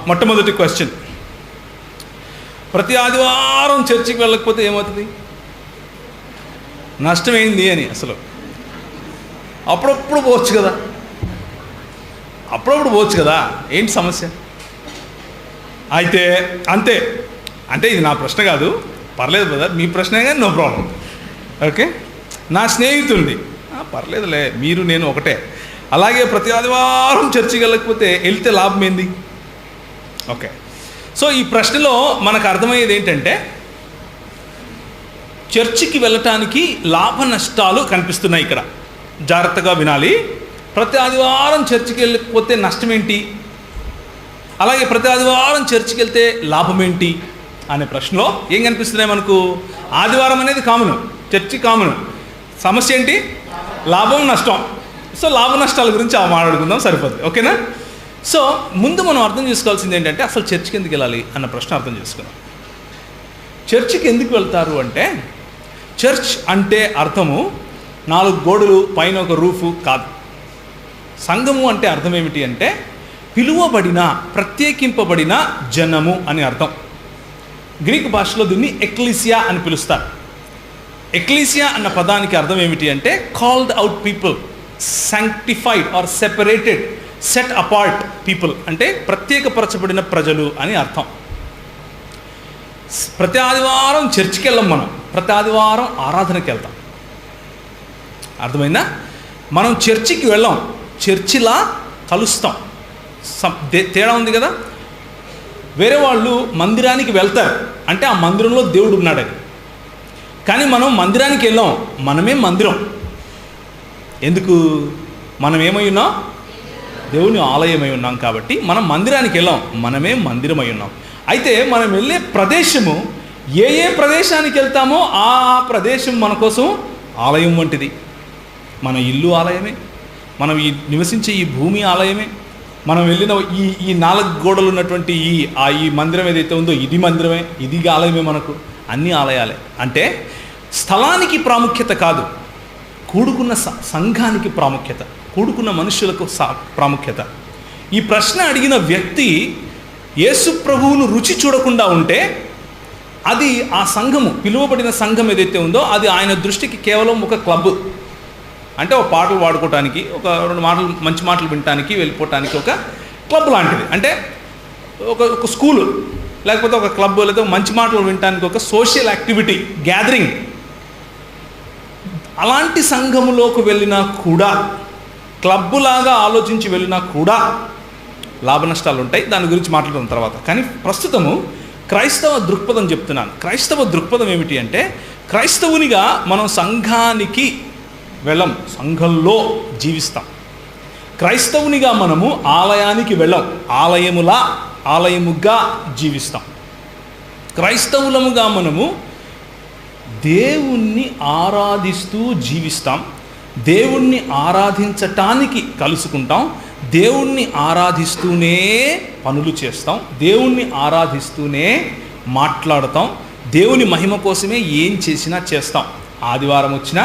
మొట్టమొదటి క్వశ్చన్, ప్రతి ఆదివారం చర్చికి వెళ్ళకపోతే ఏమవుతుంది? నష్టమైంది అని. అసలు అప్పుడప్పుడు పోవచ్చు కదా, ఏంటి సమస్య? అయితే అంతే. అంటే ఇది నా ప్రశ్న కాదు, పర్లేదు బ్రదర్, మీ ప్రశ్నే కానీ నో ప్రాబ్లం. ఓకే, నా స్నేహితుడిది, పర్లేదులే, మీరు నేను ఒకటే. అలాగే ప్రతి ఆదివారం చర్చికి వెళ్ళకపోతే వెళ్తే లాభం ఏంది? ఓకే, సో ఈ ప్రశ్నలో మనకు అర్థమయ్యేది ఏంటంటే, చర్చికి వెళ్ళటానికి లాభ నష్టాలు కనిపిస్తున్నాయి ఇక్కడ. జాగ్రత్తగా వినాలి. ప్రతి ఆదివారం చర్చికి వెళ్ళకపోతే నష్టం ఏంటి, అలాగే ప్రతి ఆదివారం చర్చికి వెళ్తే లాభం ఏంటి అనే ప్రశ్నలో ఏం కనిపిస్తున్నాయి మనకు? ఆదివారం అనేది కామన్, చర్చి కామన్. సమస్య ఏంటి? లాభం నష్టం. సో లాభ నష్టాల గురించి మాట్లాడుకుందాం, సరిపోతుంది. ఓకేనా? సో ముందు మనం అర్థం చేసుకోవాల్సింది ఏంటంటే, అసలు చర్చికి ఎందుకు వెళ్ళాలి అన్న ప్రశ్న అర్థం చేసుకుందాం. చర్చికి ఎందుకు వెళ్తారు అంటే, చర్చ్ అంటే అర్థము 4 గోడలు పైన ఒక రూఫు కాదు. సంఘము అంటే అర్థం ఏమిటి అంటే, పిలువబడిన, ప్రత్యేకింపబడిన జనము అని అర్థం. గ్రీకు భాషలో దీన్ని ఎక్లీసియా అని పిలుస్తారు. ఎక్లీసియా అన్న పదానికి అర్థం ఏమిటి అంటే, called out people, sanctified or separated, set apart people, అంటే ప్రత్యేకపరచబడిన ప్రజలు అని అర్థం. ప్రతి ఆదివారం చర్చికి వెళ్ళాం, మనం ప్రతి ఆదివారం ఆరాధనకి వెళ్తాం. అర్థమైందా? మనం చర్చికి వెళ్ళాం, చర్చిలా కలుస్తాం. తేడా ఉంది కదా. వేరే వాళ్ళు మందిరానికి వెళ్తారు అంటే ఆ మందిరంలో దేవుడు ఉన్నాడని, కానీ మనం మందిరానికి వెళ్ళాం, మనమే మందిరం. ఎందుకు? మనం ఏమై ఉన్నాం? దేవుని ఆలయమై ఉన్నాం. కాబట్టి మనం మందిరానికి వెళ్ళాం, మనమే మందిరమై ఉన్నాం. అయితే మనం వెళ్ళే ప్రదేశము, ఏ ప్రదేశానికి వెళ్తామో ఆ ప్రదేశం మన కోసం ఆలయం వంటిది. మన ఇల్లు ఆలయమే, మనం నివసించే ఈ భూమి ఆలయమే, మనం వెళ్ళిన ఈ 4 గోడలు ఉన్నటువంటి ఈ మందిరం ఏదైతే ఉందో ఇది మందిరమే, ఇది ఆలయమే. మనకు అన్ని ఆలయాలే. అంటే స్థలానికి ప్రాముఖ్యత కాదు, కూడుకున్న సంఘానికి ప్రాముఖ్యత, కూడుకున్న మనుషులకు ప్రాముఖ్యత. ఈ ప్రశ్న అడిగిన వ్యక్తి యేసు ప్రభువును రుచి చూడకుండా ఉంటే, అది ఆ సంఘము, పిలువబడిన సంఘం ఏదైతే ఉందో అది ఆయన దృష్టికి కేవలం ఒక క్లబ్. అంటే ఒక పాటలు పాడుకోవటానికి, ఒక 2 మాటలు మంచి మాటలు వినటానికి వెళ్ళిపోవటానికి ఒక క్లబ్ లాంటిది. అంటే ఒక స్కూలు, లేకపోతే ఒక క్లబ్, లేదా మంచి మాటలు వినటానికి ఒక సోషల్ యాక్టివిటీ, గ్యాదరింగ్. అలాంటి సంఘములోకి వెళ్ళినా కూడా, క్లబ్ లాగా ఆలోచించి వెళ్ళినా కూడా లాభ నష్టాలు ఉంటాయి. దాని గురించి మాట్లాడుతున్న తర్వాత. కానీ ప్రస్తుతము క్రైస్తవ దృక్పథం చెప్తున్నాను. క్రైస్తవ దృక్పథం ఏమిటి అంటే, క్రైస్తవునిగా మనం సంఘానికి వెళ్ళం, సంఘంలో జీవిస్తాం. క్రైస్తవునిగా మనము ఆలయానికి వెళ్ళం, ఆలయముగా జీవిస్తాం. క్రైస్తవులముగా మనము దేవుణ్ణి ఆరాధిస్తూ జీవిస్తాం, దేవుణ్ణి ఆరాధించటానికి కలుసుకుంటాం, దేవుణ్ణి ఆరాధిస్తూనే పనులు చేస్తాం, దేవుణ్ణి ఆరాధిస్తూనే మాట్లాడతాం, దేవుని మహిమ కోసమే ఏం చేసినా చేస్తాం. ఆదివారం వచ్చినా,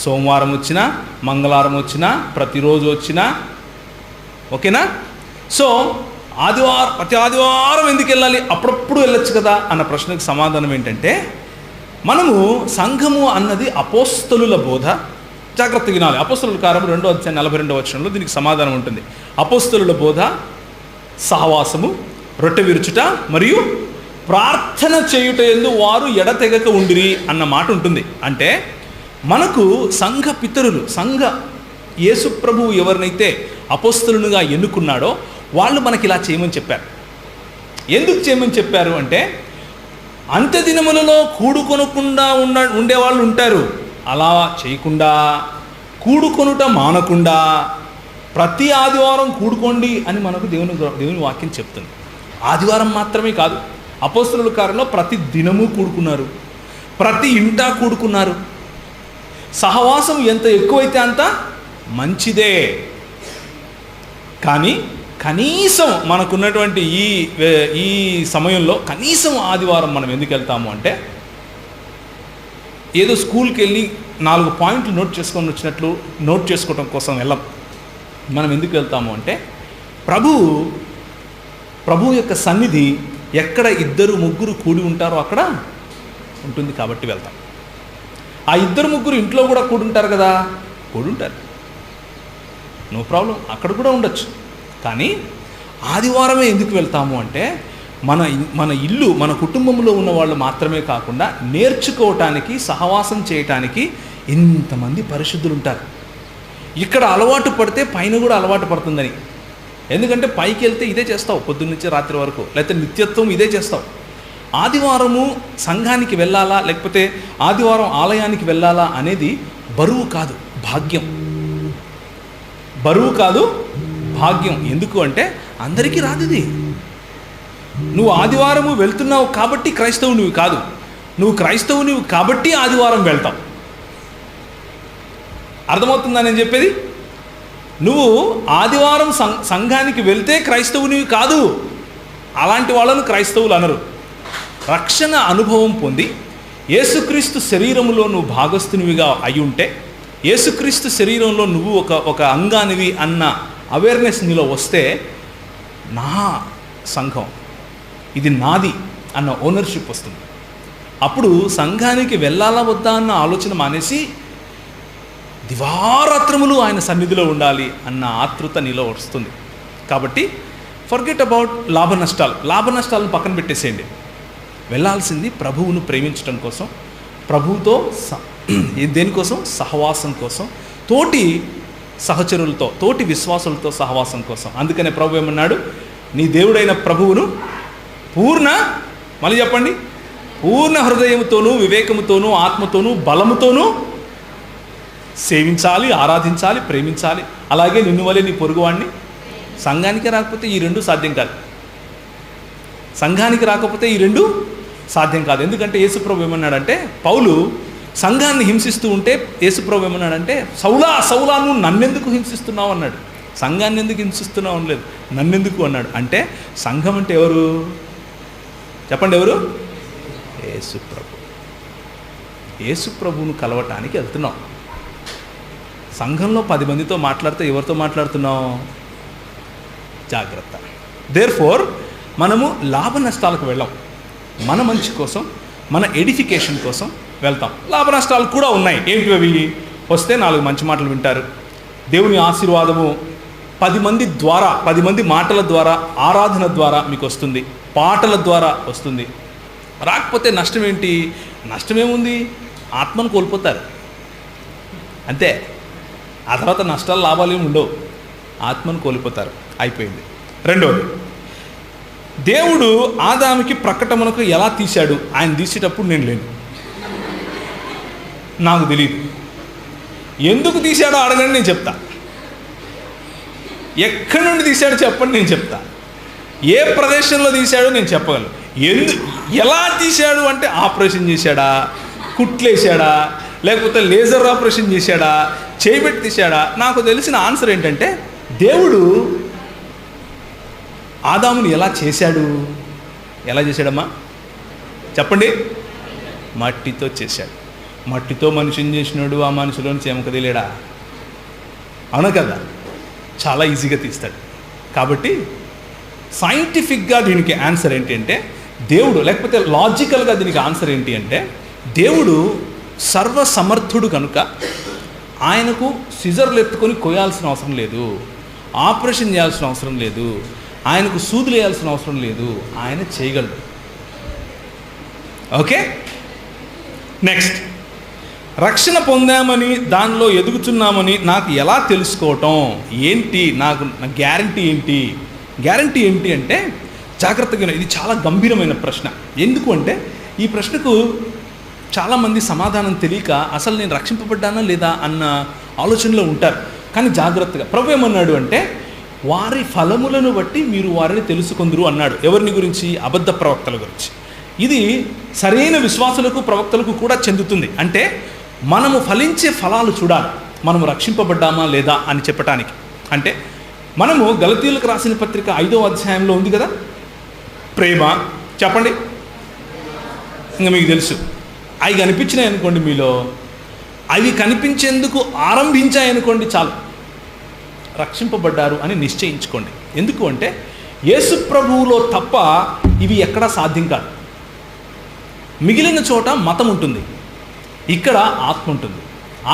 సోమవారం వచ్చినా, మంగళవారం వచ్చినా, ప్రతిరోజు వచ్చినా. ఓకేనా? సో ప్రతి ఆదివారం ఎందుకు వెళ్ళాలి, అప్పుడప్పుడు వెళ్ళొచ్చు కదా అన్న ప్రశ్నకు సమాధానం ఏంటంటే, మనము సంఘము అన్నది అపోస్తలుల బోధ. జాగ్రత్తగా వినాలి. అపోస్తలుల కార్యము 2వ అధ్యాయం 42వ వచనంలో దీనికి సమాధానం ఉంటుంది. అపోస్తలుల బోధ, సహవాసము, రొట్టె విరుచుట మరియు ప్రార్థన చేయుట యందు వారు ఎడతెగక ఉండిరి అన్న మాట ఉంటుంది. అంటే మనకు సంఘ పితరులు, యేసు ప్రభువు ఎవరినైతే అపోస్తలునిగా ఎన్నుకున్నాడో వాళ్ళు మనకి ఇలా చేయమని చెప్పారు. ఎందుకు చేయమని చెప్పారు అంటే, అంత్య దినములలో కూడుకొనకుండా ఉండేవాళ్ళు ఉంటారు. అలా చేయకుండా, కూడుకొనుట మానకుండా ప్రతి ఆదివారం కూడుకోండి అని మనకు దేవుని వాక్యం చెప్తుంది. ఆదివారం మాత్రమే కాదు, అపోస్తలుల కార్యంలో ప్రతి దినము కూడుకున్నారు, ప్రతి ఇంటా కూడుకున్నారు. సహవాసం ఎంత ఎక్కువైతే అంత మంచిదే. కానీ కనీసం మనకున్నటువంటి ఈ సమయంలో కనీసం ఆదివారం మనం ఎందుకు వెళ్తాము అంటే, ఏదో స్కూల్కి వెళ్ళి 4 పాయింట్లు నోట్ చేసుకోవటం కోసం వెళ్ళం. మనం ఎందుకు వెళ్తాము అంటే, ప్రభువు ప్రభు యొక్క సన్నిధి ఎక్కడ 2-3 కూడి ఉంటారో అక్కడ ఉంటుంది కాబట్టి వెళ్తాం. ఆ 2-3 ఇంట్లో కూడా కూడి ఉంటారు కదా, కూడి ఉంటారు, నో ప్రాబ్లం, అక్కడ కూడా ఉండొచ్చు. కానీ ఆదివారమే ఎందుకు వెళ్తాము అంటే మన ఇల్లు, మన కుటుంబంలో ఉన్న వాళ్ళు మాత్రమే కాకుండా నేర్చుకోవటానికి, సహవాసం చేయటానికి ఇంతమంది పరిశుద్ధులు ఉంటారు. ఇక్కడ అలవాటు పడితే పైన కూడా అలవాటు పడుతుందని. ఎందుకంటే పైకి వెళ్తే ఇదే చేస్తావు పొద్దున్నుంచి రాత్రి వరకు, లేకపోతే నిత్యత్వం ఇదే చేస్తావు. ఆదివారము సంఘానికి వెళ్ళాలా, లేకపోతే ఆదివారం ఆలయానికి వెళ్ళాలా అనేది బరువు కాదు, భాగ్యం. బరువు కాదు, భాగ్యం. ఎందుకు అంటే అందరికీ రాదు ఇది. నువ్వు ఆదివారము వెళ్తున్నావు కాబట్టి క్రైస్తవునివి కాదు, నువ్వు క్రైస్తవునివి కాబట్టి ఆదివారం వెళ్తావు. అర్థమవుతుందా నేను చెప్పేది? నువ్వు ఆదివారం సంఘానికి వెళ్తే క్రైస్తవునివి కాదు. అలాంటి వాళ్ళను క్రైస్తవులు అనరు. రక్షణ అనుభవం పొంది యేసుక్రీస్తు శరీరంలో నువ్వు భాగస్థునివిగా అయి ఉంటే, యేసుక్రీస్తు శరీరంలో నువ్వు ఒక అంగానివి అన్న అవేర్నెస్ నీలో వస్తే, నా సంఘం ఇది నాది అన్న ఓనర్షిప్ వస్తుంది. అప్పుడు సంఘానికి వెళ్ళాలా వద్దా అన్న ఆలోచన మానేసి దివారాత్రములు ఆయన సన్నిధిలో ఉండాలి అన్న ఆతృత నీలో వస్తుంది. కాబట్టి ఫర్గెట్ అబౌట్ లాభ నష్టాలను పక్కన పెట్టేసేయండి. వెళ్ళాల్సింది ప్రభువును ప్రేమించడం కోసం, ప్రభువుతో దేనికోసం? సహవాసం కోసం, తోటి సహచరులతో, తోటి విశ్వాసులతో సహవాసం కోసం. అందుకనే ప్రభు ఏమన్నాడు? నీ దేవుడైన ప్రభువును మళ్ళీ చెప్పండి, పూర్ణ హృదయముతోనూ, వివేకముతోనూ, ఆత్మతోనూ, బలముతోనూ సేవించాలి, ఆరాధించాలి, ప్రేమించాలి. అలాగే నిన్ను వలె నీ పొరుగువాడిని. సంఘానికి రాకపోతే ఈ 2 సాధ్యం కాదు. సంఘానికి రాకపోతే ఈ 2 సాధ్యం కాదు. ఎందుకంటే యేసుప్రభు ఏమన్నాడంటే, పౌలు సంఘాన్ని హింసిస్తూ ఉంటే యేసుప్రభు ఏమన్నాడంటే, సౌలా నువ్వు నన్నెందుకు హింసిస్తున్నావు అన్నాడు. సంఘాన్ని ఎందుకు హింసిస్తున్నావు అనలేదు, నన్నెందుకు అన్నాడు. అంటే సంఘం అంటే ఎవరు చెప్పండి? ఎవరు? యేసుప్రభు. యేసుప్రభువును కలవటానికి వెళ్తున్నావు. సంఘంలో 10 మందితో మాట్లాడితే ఎవరితో మాట్లాడుతున్నావు? జాగ్రత్త. దేర్ఫోర్ మనము లాభ నష్టాలకు వెళ్ళాం. మన మంచి కోసం, మన ఎడిఫికేషన్ కోసం వెళ్తాం. లాభ నష్టాలు కూడా ఉన్నాయి. ఏంటి అవి? వస్తే 4 మంచి మాటలు వింటారు, దేవుని ఆశీర్వాదము 10 మంది ద్వారా, 10 మంది మాటల ద్వారా, ఆరాధన ద్వారా మీకు వస్తుంది, పాటల ద్వారా వస్తుంది. రాకపోతే నష్టం ఏంటి? నష్టమేముంది? ఆత్మను కోల్పోతారు అంతే. ఆ తర్వాత నష్టాలు, లాభాలు ఏమి ఉండవు, ఆత్మను కోల్పోతారు, అయిపోయింది. రెండవది, దేవుడు ఆదాముకి ప్రకటనకు ఎలా తీశాడు? ఆయన తీసేటప్పుడు నేను లేను, నాకు తెలియదు. ఎందుకు తీశాడో అడగండి, నేను చెప్తా. ఎక్కడి నుండి తీశాడో చెప్పండి, నేను చెప్తా. ఏ ప్రదేశంలో తీశాడో నేను చెప్పగలను. ఎలా తీశాడు అంటే, ఆపరేషన్ చేశాడా, కుట్లేశాడా, లేకపోతే లేజర్ ఆపరేషన్ చేశాడా, చేయబెట్టి తీశాడా? నాకు తెలిసిన ఆన్సర్ ఏంటంటే, దేవుడు ఆదాముని ఎలా చేశాడు? ఎలా చేశాడమ్మా చెప్పండి? మట్టితో చేశాడు. మట్టితో మనిషిని చేసినాడు, ఆ మనిషిలోని చెమక తెలియడా? అవునా కదా? చాలా ఈజీగా తీస్తాడు. కాబట్టి సైంటిఫిక్గా దీనికి ఆన్సర్ ఏంటి అంటే, దేవుడు, లేకపోతే లాజికల్గా దీనికి ఆన్సర్ ఏంటి అంటే, దేవుడు సర్వసమర్థుడు కనుక ఆయనకు సిజర్లు ఎత్తుకొని కొయ్యాల్సిన అవసరం లేదు, ఆపరేషన్ చేయాల్సిన అవసరం లేదు, ఆయనకు సూదులు వేయాల్సిన అవసరం లేదు, ఆయన చేయగలడు. ఓకే, నెక్స్ట్, రక్షణ పొందామని, దానిలో ఎదుగుతున్నామని నాకు ఎలా తెలుసుకోవటం ఏంటి? నా గ్యారంటీ ఏంటి? గ్యారంటీ ఏంటి అంటే, జాగ్రత్తగా, ఇది చాలా గంభీరమైన ప్రశ్న. ఎందుకు అంటే, ఈ ప్రశ్నకు చాలామంది సమాధానం తెలియక అసలు నేను రక్షింపబడ్డానా లేదా అన్న ఆలోచనలో ఉంటారు. కానీ జాగ్రత్తగా, ప్రభు ఏమన్నాడు అంటే, వారి ఫలములను బట్టి మీరు వారిని తెలుసుకుందరు అన్నాడు. ఎవరిని గురించి? అబద్ధ ప్రవక్తల గురించి. ఇది సరైన విశ్వాసులకు, ప్రవక్తలకు కూడా చెందుతుంది. అంటే మనము ఫలించే ఫలాలు చూడాలి, మనము రక్షింపబడ్డామా లేదా అని చెప్పటానికి. అంటే మనము గలతీయులకు రాసిన పత్రిక 5వ అధ్యాయంలో ఉంది కదా, ప్రేమ, చెప్పండి, ఇంకా మీకు తెలుసు. అవి కనిపించినాయి అనుకోండి మీలో, అవి కనిపించేందుకు ఆరంభించాయనుకోండి చాలు, రక్షింపబడ్డారు అని నిశ్చయించుకోండి. ఎందుకు అంటే, యేసు ప్రభువులో తప్ప ఇవి ఎక్కడా సాధ్యం కాదు. మిగిలిన చోట మతం ఉంటుంది, ఇక్కడ ఆత్మ ఉంటుంది.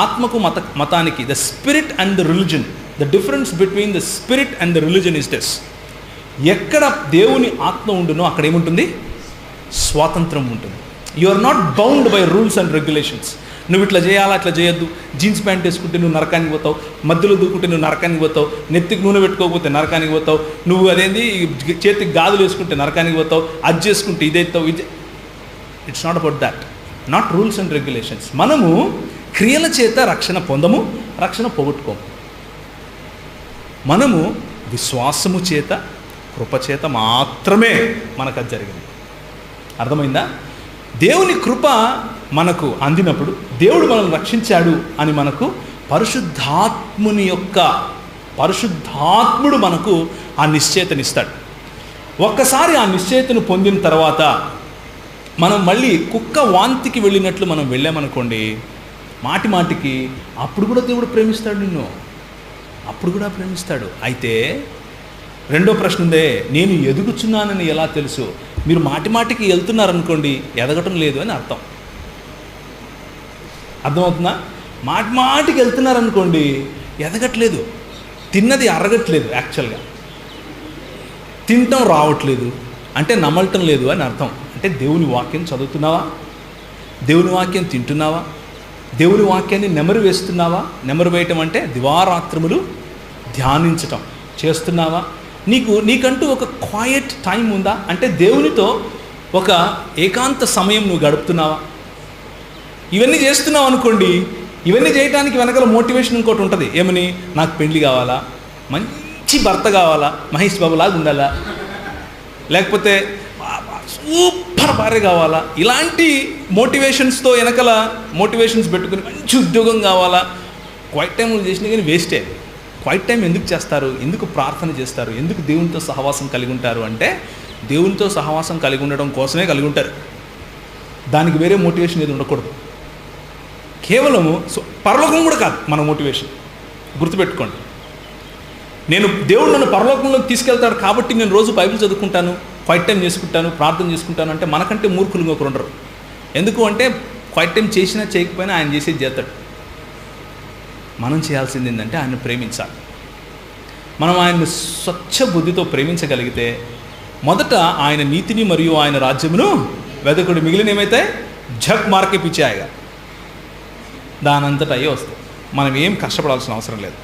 ఆత్మకు మతానికి the spirit and the religion, the difference between the spirit and the religion is this. ఎక్కడ దేవుని ఆత్మ ఉండునో అక్కడ ఏముంటుంది? స్వాతంత్రం ఉంటుంది. You are not bound by rules and regulations. నువ్వు ఇట్లా చేయాలా, ఇట్లా చేయొద్దు, జీన్స్ ప్యాంట్ వేసుకుంటే నువ్వు నరకానికి పోతావు, మధ్యలో దూకుంటే నువ్వు నరకానికి పోతావు, నెత్తికి నూనె పెట్టుకోకపోతే నరకానికి పోతావు, నువ్వు అదేంది చేతికి గాజులు వేసుకుంటే నరకానికి పోతావు, అది చేసుకుంటే ఇదేస్తావు, ఇది. It's not about that, not rules and regulations. మనము క్రియల చేత రక్షణ పొందము, రక్షణ పోగొట్టుకోము. మనము విశ్వాసము చేత, కృపచేత మాత్రమే మనకు అది జరిగింది. అర్థమైందా? దేవుని కృప మనకు అందినప్పుడు, దేవుడు మనల్ని రక్షించాడు అని మనకు పరిశుద్ధాత్ముడు మనకు ఆ నిశ్చయితనిస్తాడు. ఒక్కసారి ఆ నిశ్చయితను పొందిన తర్వాత మనం మళ్ళీ కుక్క వాంతికి వెళ్ళినట్లు మనం వెళ్ళామనుకోండి, మాటికి అప్పుడు కూడా దేవుడు ప్రేమిస్తాడు నిన్ను, అప్పుడు కూడా ప్రేమిస్తాడు. అయితే రెండో ప్రశ్న ఉందే, నేను ఎదుగుచున్నానని ఎలా తెలుసు? మీరు మాటికి వెళ్తున్నారనుకోండి, ఎదగటం లేదు అని అర్థం. అర్థమవుతుందా? మాటికి వెళ్తున్నారనుకోండి, ఎదగట్లేదు, తిన్నది అరగట్లేదు, యాక్చువల్గా తినటం రావట్లేదు అంటే నమ్మటం లేదు అని అర్థం. అంటే దేవుని వాక్యం చదువుతున్నావా? దేవుని వాక్యం తింటున్నావా? దేవుని వాక్యాన్ని నెమరు వేస్తున్నావా? నెమరు వేయటం అంటే దివారాత్రములు ధ్యానించటం చేస్తున్నావా? నీకంటూ ఒక క్వైట్ టైం ఉందా? అంటే దేవునితో ఒక ఏకాంత సమయం నువ్వు గడుపుతున్నావా? ఇవన్నీ చేస్తున్నావు అనుకోండి, ఇవన్నీ చేయడానికి వెనకాల మోటివేషన్ ఇంకోటి ఉంటుంది. ఏమని? నాకు పెళ్లి కావాలా, మంచి భర్త కావాలా, మహేష్ బాబు లాగా ఉండాలా, లేకపోతే సూపర్ భార్య కావాలా, ఇలాంటి మోటివేషన్స్తో వెనకాల మోటివేషన్స్ పెట్టుకుని మంచి ఉద్యోగం కావాలా. క్వైట్ టైంలు చేసినా కానీ వేస్టే. క్వైట్ టైం ఎందుకు చేస్తారు? ఎందుకు ప్రార్థన చేస్తారు? ఎందుకు దేవునితో సహవాసం కలిగి ఉంటారు? అంటే దేవునితో సహవాసం కలిగి ఉండడం కోసమే కలిగి ఉంటారు. దానికి వేరే మోటివేషన్ ఏది ఉండకూడదు. కేవలము పరలోకం కూడా కాదు మన మోటివేషన్. గుర్తుపెట్టుకోండి, దేవుడు నన్ను పరలోకంలోకి తీసుకెళ్తాడు కాబట్టి నేను రోజు బైబిల్ చదువుకుంటాను, క్వైట్ టైం చేసుకుంటాను, ప్రార్థన చేసుకుంటాను అంటే మనకంటే మూర్ఖులు ఇంకొకరు ఉండరు. ఎందుకు అంటే క్వైట్ టైం చేసినా చేయకపోయినా ఆయన చేసేది చేస్తాడు. మనం చేయాల్సింది ఏంటంటే ఆయన ప్రేమించాలి. మనం ఆయన్ని స్వచ్ఛ బుద్ధితో ప్రేమించగలిగితే మొదట ఆయన నీతిని మరియు ఆయన రాజ్యమును వెదకుడు, మిగిలిన ఏమైతే జగ్ మార్కే పిచ్చాయగా దానంతట అయ్యే వస్తాయి. మనం ఏం కష్టపడాల్సిన అవసరం లేదు.